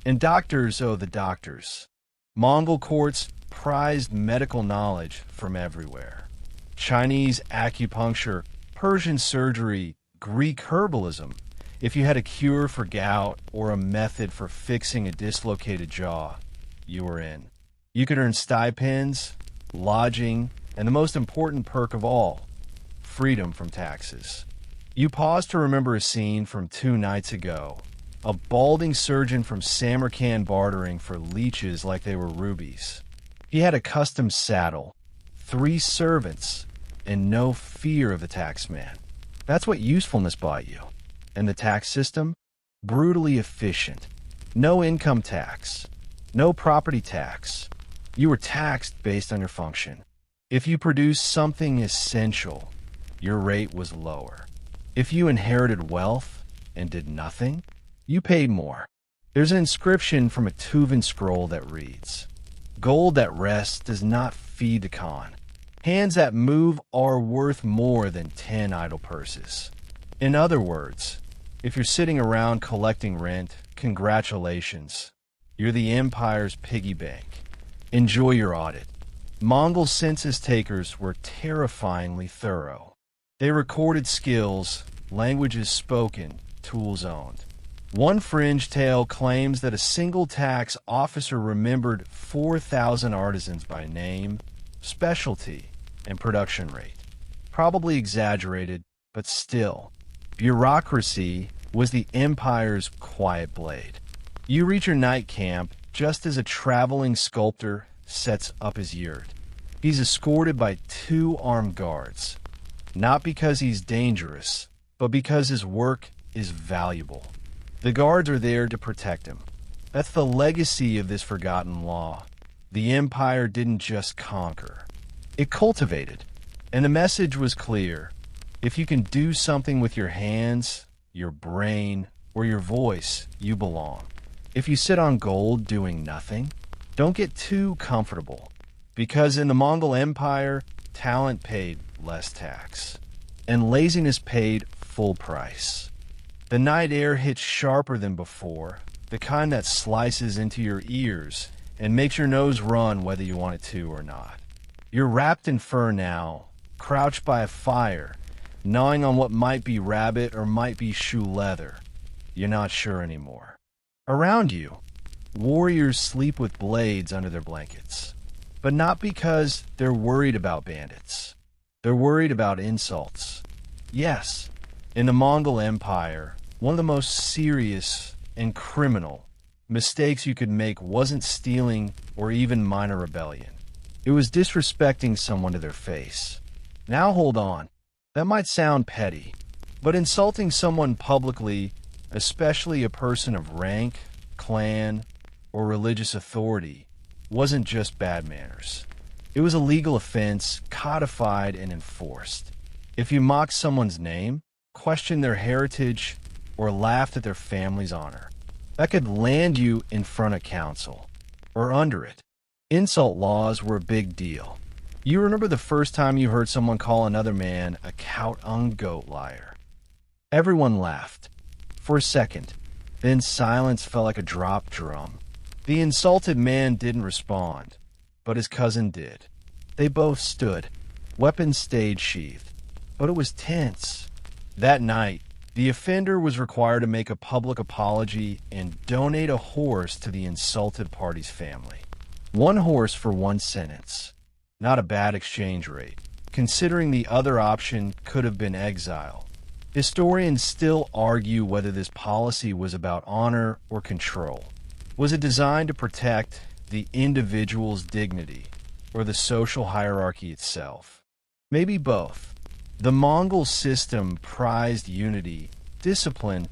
S1: And doctors owe the doctors. Mongol courts prized medical knowledge from everywhere. Chinese acupuncture, Persian surgery, Greek herbalism. If you had a cure for gout or a method for fixing a dislocated jaw, you were in. You could earn stipends, lodging, and the most important perk of all, freedom from taxes. You pause to remember a scene from 2 nights ago. A balding surgeon from Samarkand bartering for leeches like they were rubies. He had a custom saddle, 3 servants, and no fear of the taxman. That's what usefulness bought you. And the tax system? Brutally efficient. No income tax. No property tax. You were taxed based on your function. If you produced something essential, your rate was lower. If you inherited wealth and did nothing, you paid more. There's an inscription from a Tuvan scroll that reads, "Gold that rests does not feed the Khan. Hands that move are worth more than 10 idle purses." In other words, if you're sitting around collecting rent, congratulations. You're the empire's piggy bank. Enjoy your audit. Mongol census takers were terrifyingly thorough. They recorded skills, languages spoken, tools owned. One fringe tale claims that a single tax officer remembered 4,000 artisans by name, specialty, and production rate. Probably exaggerated, but still. Bureaucracy was the empire's quiet blade. You reach your night camp just as a traveling sculptor sets up his yurt. He's escorted by 2 armed guards, not because he's dangerous, but because his work is valuable. The guards are there to protect him. That's the legacy of this forgotten law. The empire didn't just conquer. It cultivated. And the message was clear. If you can do something with your hands, your brain, or your voice, you belong. If you sit on gold doing nothing, don't get too comfortable. Because in the Mongol Empire, talent paid less tax, and laziness paid full price. The night air hits sharper than before, the kind that slices into your ears and makes your nose run whether you want it to or not. You're wrapped in fur now, crouched by a fire, gnawing on what might be rabbit or might be shoe leather. You're not sure anymore. Around you, warriors sleep with blades under their blankets. But not because they're worried about bandits. They're worried about insults. Yes, in the Mongol Empire, one of the most serious and criminal mistakes you could make wasn't stealing or even minor rebellion. It was disrespecting someone to their face. Now hold on. That might sound petty, but insulting someone publicly, especially a person of rank, clan, or religious authority, wasn't just bad manners. It was a legal offense, codified and enforced. If you mocked someone's name, questioned their heritage, or laughed at their family's honor, that could land you in front of council, or under it. Insult laws were a big deal. You remember the first time you heard someone call another man a cout-ung-goat liar. Everyone laughed. For a second, then silence felt like a dropped drum. The insulted man didn't respond, but his cousin did. They both stood, weapons stayed sheathed, but it was tense. That night, the offender was required to make a public apology and donate a horse to the insulted party's family. One horse for one sentence. Not a bad exchange rate, considering the other option could have been exile. Historians still argue whether this policy was about honor or control. Was it designed to protect the individual's dignity or the social hierarchy itself? Maybe both. The Mongol system prized unity, discipline,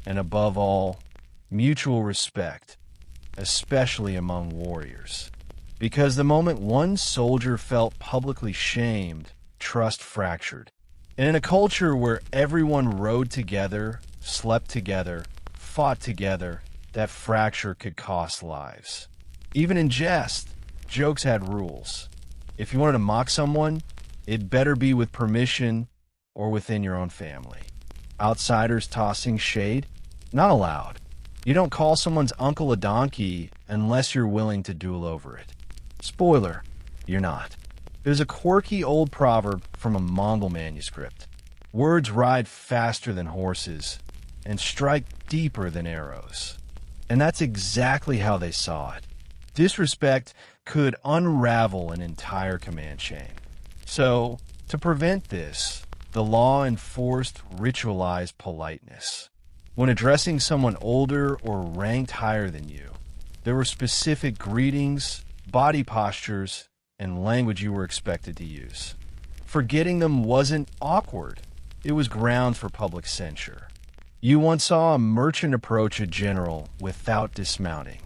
S1: and above all, mutual respect, especially among warriors. Because the moment one soldier felt publicly shamed, trust fractured. And in a culture where everyone rode together, slept together, fought together, that fracture could cost lives. Even in jest, jokes had rules. If you wanted to mock someone, it better be with permission or within your own family. Outsiders tossing shade? Not allowed. You don't call someone's uncle a donkey unless you're willing to duel over it. Spoiler, you're not. There's a quirky old proverb from a Mongol manuscript. Words ride faster than horses and strike deeper than arrows. And that's exactly how they saw it. Disrespect could unravel an entire command chain. So, to prevent this, the law enforced ritualized politeness. When addressing someone older or ranked higher than you, there were specific greetings, body postures, and language you were expected to use. Forgetting them wasn't awkward. It was grounds for public censure. You once saw a merchant approach a general without dismounting.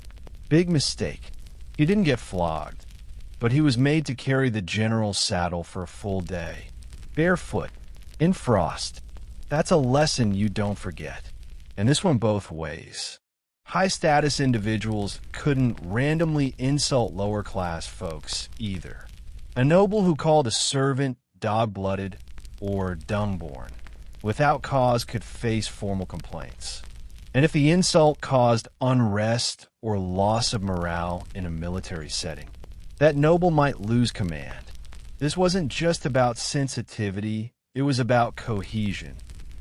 S1: Big mistake. He didn't get flogged, but he was made to carry the general's saddle for a full day. Barefoot, in frost. That's a lesson you don't forget. And this went both ways. High-status individuals couldn't randomly insult lower-class folks either. A noble who called a servant dog-blooded or dung-born without cause could face formal complaints. And if the insult caused unrest or loss of morale in a military setting, that noble might lose command. This wasn't just about sensitivity, it was about cohesion.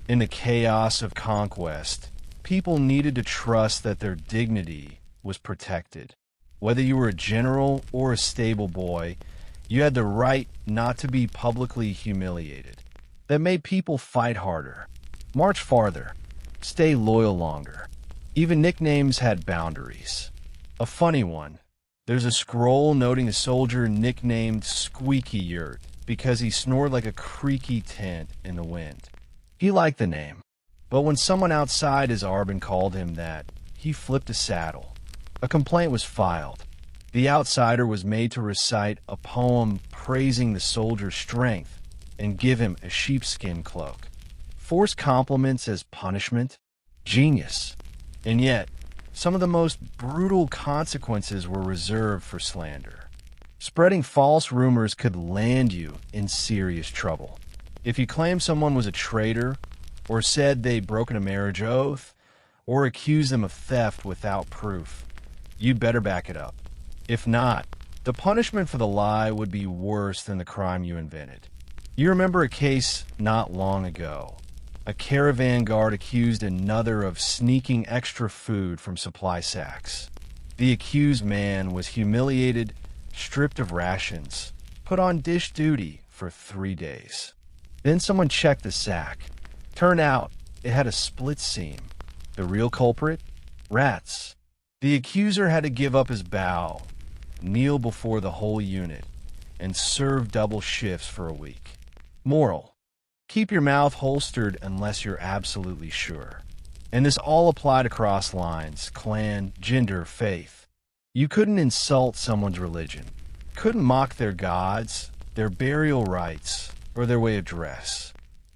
S1: In the chaos of conquest, people needed to trust that their dignity was protected. Whether you were a general or a stable boy, you had the right not to be publicly humiliated. That made people fight harder, march farther, stay loyal longer. Even nicknames had boundaries. A funny one. There's a scroll noting a soldier nicknamed Squeaky Yurt because he snored like a creaky tent in the wind. He liked the name, but when someone outside his Arbin called him that, he flipped a saddle. A complaint was filed. The outsider was made to recite a poem praising the soldier's strength, and give him a sheepskin cloak. Force compliments as punishment? Genius. And yet, some of the most brutal consequences were reserved for slander. Spreading false rumors could land you in serious trouble. If you claimed someone was a traitor, or said they'd broken a marriage oath, or accused them of theft without proof, you'd better back it up. If not, the punishment for the lie would be worse than the crime you invented. You remember a case not long ago. A caravan guard accused another of sneaking extra food from supply sacks. The accused man was humiliated, stripped of rations, put on dish duty for 3 days. Then someone checked the sack. Turned out it had a split seam. The real culprit? Rats. The accuser had to give up his bow, kneel before the whole unit, and serve double shifts for a week. Moral: keep your mouth holstered unless you're absolutely sure. And this all applied across lines, clan, gender, faith. You couldn't insult someone's religion, couldn't mock their gods, their burial rites, or their way of dress.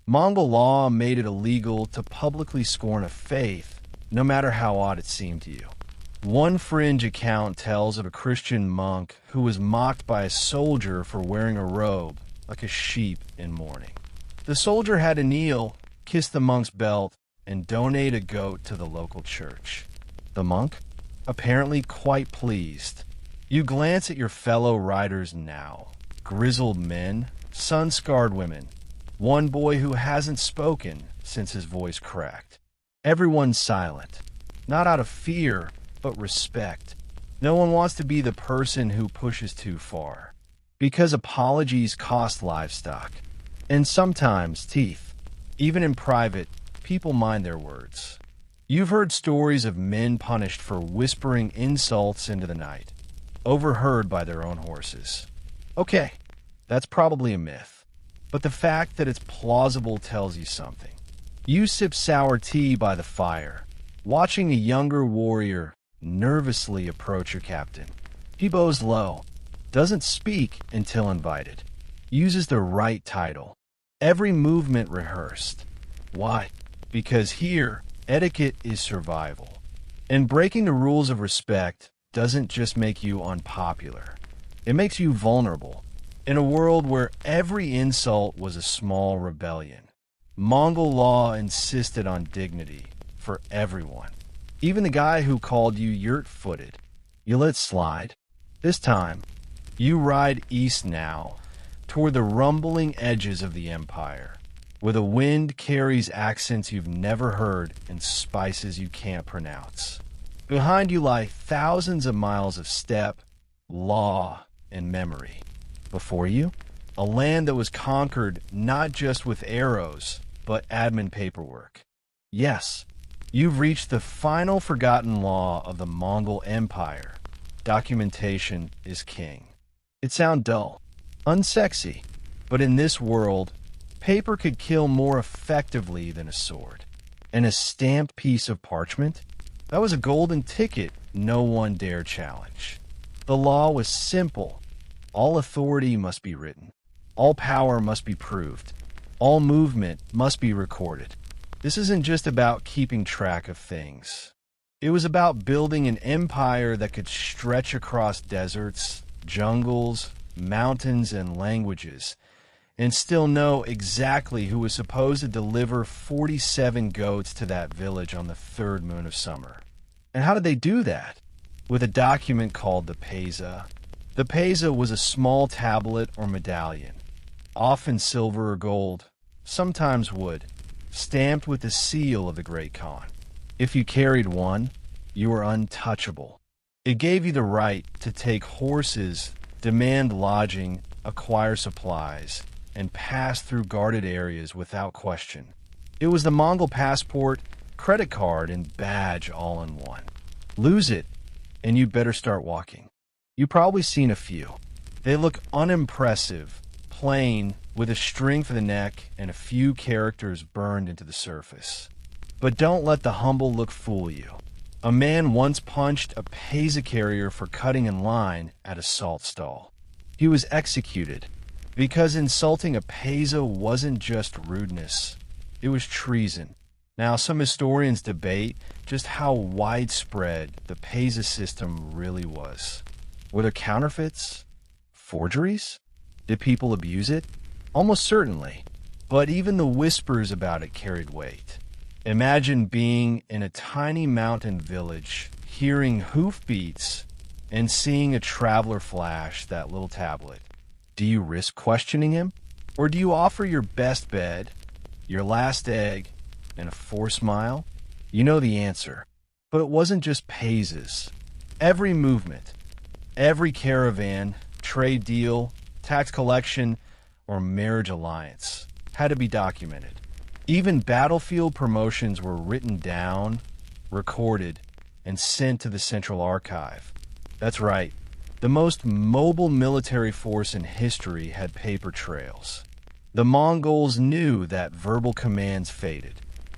S1: Mongol law made it illegal to publicly scorn a faith, no matter how odd it seemed to you. One fringe account tells of a Christian monk who was mocked by a soldier for wearing a robe like a sheep in mourning. The soldier had to kneel, kiss the monk's belt, and donate a goat to the local church. The monk? Apparently quite pleased. You glance at your fellow riders now. Grizzled men, sun-scarred women, one boy who hasn't spoken since his voice cracked. Everyone's silent, not out of fear, but respect. No one wants to be the person who pushes too far, because apologies cost livestock, and sometimes teeth. Even in private, people mind their words. You've heard stories of men punished for whispering insults into the night, overheard by their own horses. Okay, that's probably a myth, but the fact that it's plausible tells you something. You sip sour tea by the fire, watching a younger warrior nervously approach your captain. He bows low, doesn't speak until invited, uses the right title, every movement rehearsed. Why? Because here, etiquette is survival. And breaking the rules of respect doesn't just make you unpopular. It makes you vulnerable. In a world where every insult was a small rebellion, Mongol law insisted on dignity for everyone. Even the guy who called you yurt-footed, you let slide. This time, you ride east now, toward the rumbling edges of the empire, where the wind carries accents you've never heard and spices you can't pronounce. Behind you lie thousands of miles of steppe, law, and memory. Before you, a land that was conquered not just with arrows, but admin paperwork. Yes, you've reached the final forgotten law of the Mongol Empire. Documentation is king. It sounds dull, unsexy, but in this world, paper could kill more effectively than a sword. And a stamped piece of parchment? That was a golden ticket no one dare challenge. The law was simple. All authority must be written. All power must be proved. All movement must be recorded. This isn't just about keeping track of things. It was about building an empire that could stretch across deserts, jungles, mountains, and languages, and still know exactly who was supposed to deliver 47 goats to that village on the third moon of summer. And how did they do that? With a document called the Pesa. The Pesa was a small tablet or medallion, often silver or gold, sometimes wood, stamped with the seal of the Great Khan. If you carried one, you were untouchable. It gave you the right to take horses, demand lodging, acquire supplies, and pass through guarded areas without question. It was the Mongol passport, credit card, and badge all in one. Lose it, and you'd better start walking. You've probably seen a few. They look unimpressive, plain, with a string for the neck and a few characters burned into the surface. But don't let the humble look fool you. A man once punched a Pesa carrier for cutting in line at a salt stall. He was executed, Because insulting a Peza wasn't just rudeness, it was treason. Now, some historians debate just how widespread the Peza system really was. Were there counterfeits? Forgeries? Did people abuse it? Almost certainly. But even the whispers about it carried weight. Imagine being in a tiny mountain village, hearing hoofbeats, and seeing a traveler flash that little tablet. Do you risk questioning him? Or do you offer your best bed, your last egg, and a forced smile? You know the answer. But it wasn't just Pezas. Every movement, every caravan, trade deal, tax collection, or marriage alliance had to be documented. Even battlefield promotions were written down, recorded, and sent to the Central Archive. That's right. The most mobile military force in history had paper trails. The Mongols knew that verbal commands faded.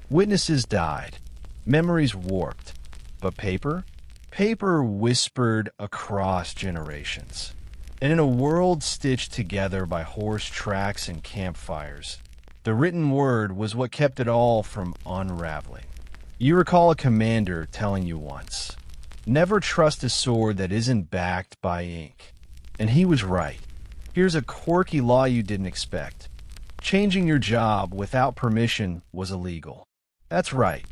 S1: Witnesses died. Memories warped. But paper? Paper whispered across generations. And in a world stitched together by horse tracks and campfires, the written word was what kept it all from unraveling. You recall a commander telling you once, "Never trust a sword that isn't backed by ink." And he was right. Here's a quirky law you didn't expect. Changing your job without permission was illegal. That's right.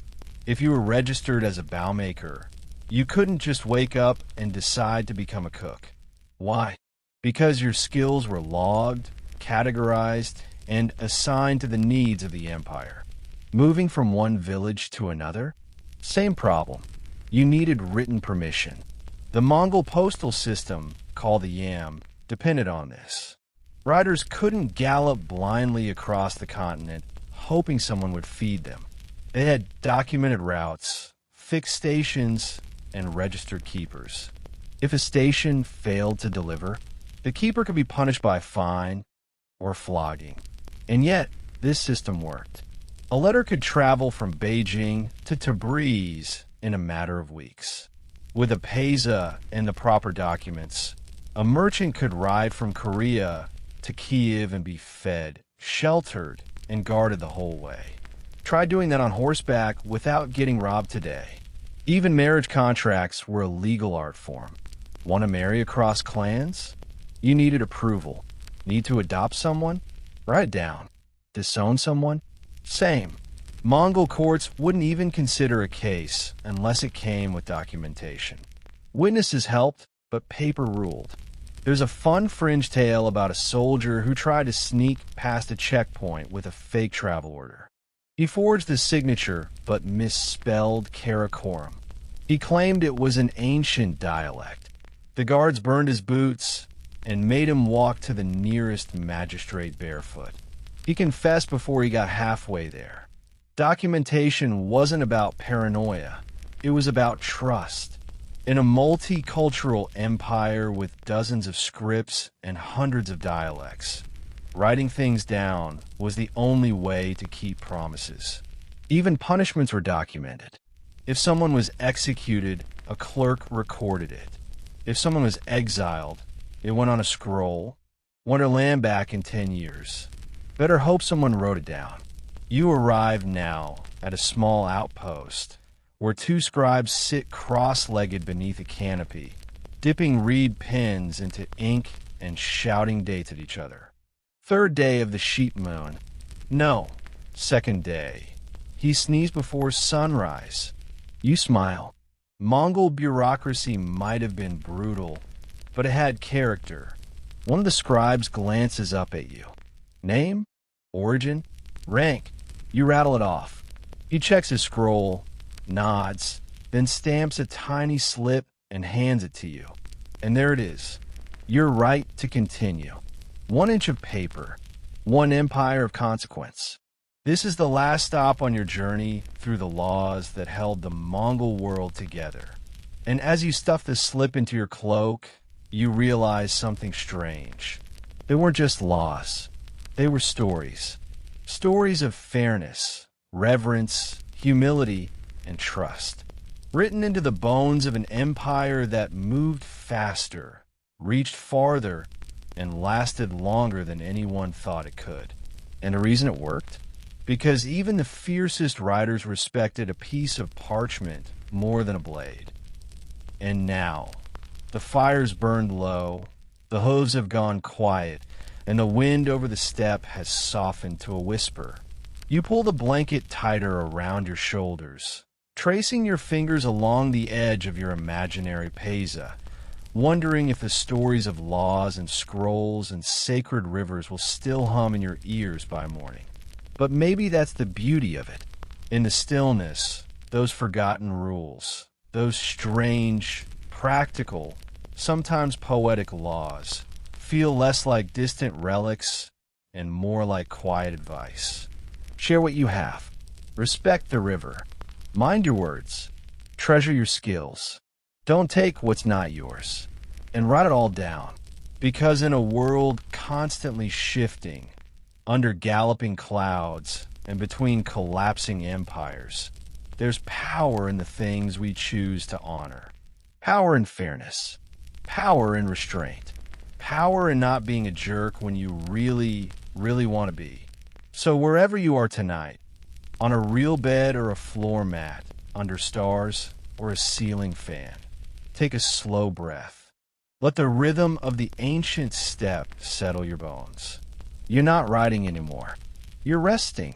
S1: If you were registered as a bowmaker, you couldn't just wake up and decide to become a cook. Why? Because your skills were logged, categorized, and assigned to the needs of the empire. Moving from one village to another? Same problem. You needed written permission. The Mongol postal system, called the Yam, depended on this. Riders couldn't gallop blindly across the continent, hoping someone would feed them. They had documented routes, fixed stations, and registered keepers. If a station failed to deliver, the keeper could be punished by a fine or flogging. And yet, this system worked. A letter could travel from Beijing to Tabriz in a matter of weeks. With a Peza and the proper documents, a merchant could ride from Korea to Kiev and be fed, sheltered, and guarded the whole way. Try doing that on horseback without getting robbed today. Even marriage contracts were a legal art form. Want to marry across clans? You needed approval. Need to adopt someone? Write it down. Disown someone? Same. Mongol courts wouldn't even consider a case unless it came with documentation. Witnesses helped, but paper ruled. There's a fun fringe tale about a soldier who tried to sneak past a checkpoint with a fake travel order. He forged the signature, but misspelled Karakoram. He claimed it was an ancient dialect. The guards burned his boots and made him walk to the nearest magistrate barefoot. He confessed before he got halfway there. Documentation wasn't about paranoia. It was about trust. In a multicultural empire with dozens of scripts and hundreds of dialects, writing things down was the only way to keep promises. Even punishments were documented. If someone was executed, a clerk recorded it. If someone was exiled, it went on a scroll. Want her land back in 10 years. Better hope someone wrote it down. You arrive now at a small outpost where two scribes sit cross-legged beneath a canopy, dipping reed pens into ink and shouting dates at each other. Third day of the sheep moon. No, second day. He sneezed before sunrise. You smile. Mongol bureaucracy might have been brutal, but it had character. One of the scribes glances up at you. Name? Origin? Rank? You rattle it off. He checks his scroll, nods, then stamps a tiny slip and hands it to you. And there it is. Your right to continue. 1 inch of paper. 1 empire of consequence. This is the last stop on your journey through the laws that held the Mongol world together. And as you stuff the slip into your cloak, you realize something strange. They weren't just laws. They were stories. Stories of fairness, reverence, humility, and trust. Written into the bones of an empire that moved faster, reached farther, and lasted longer than anyone thought it could. And the reason it worked? Because even the fiercest riders respected a piece of parchment more than a blade. And now, the fire's burned low, the hooves have gone quiet, and the wind over the steppe has softened to a whisper. You pull the blanket tighter around your shoulders, tracing your fingers along the edge of your imaginary pesa, wondering if the stories of laws and scrolls and sacred rivers will still hum in your ears by morning. But maybe that's the beauty of it. In the stillness, those forgotten rules, those strange, practical, sometimes poetic laws, feel less like distant relics and more like quiet advice. Share what you have. Respect the river. Mind your words. Treasure your skills. Don't take what's not yours. And write it all down. Because in a world constantly shifting, under galloping clouds and between collapsing empires, there's power in the things we choose to honor. Power in fairness. Power in restraint. Power in not being a jerk when you really want to be. So wherever you are tonight, on a real bed or a floor mat, under stars or a ceiling fan, take a slow breath. Let the rhythm of the ancient steppe settle your bones. You're not riding anymore. You're resting.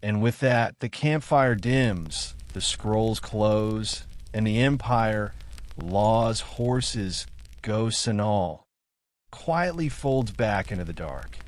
S1: And with that, the campfire dims, the scrolls close, and the empire, laws, horses, ghosts and all, quietly folds back into the dark.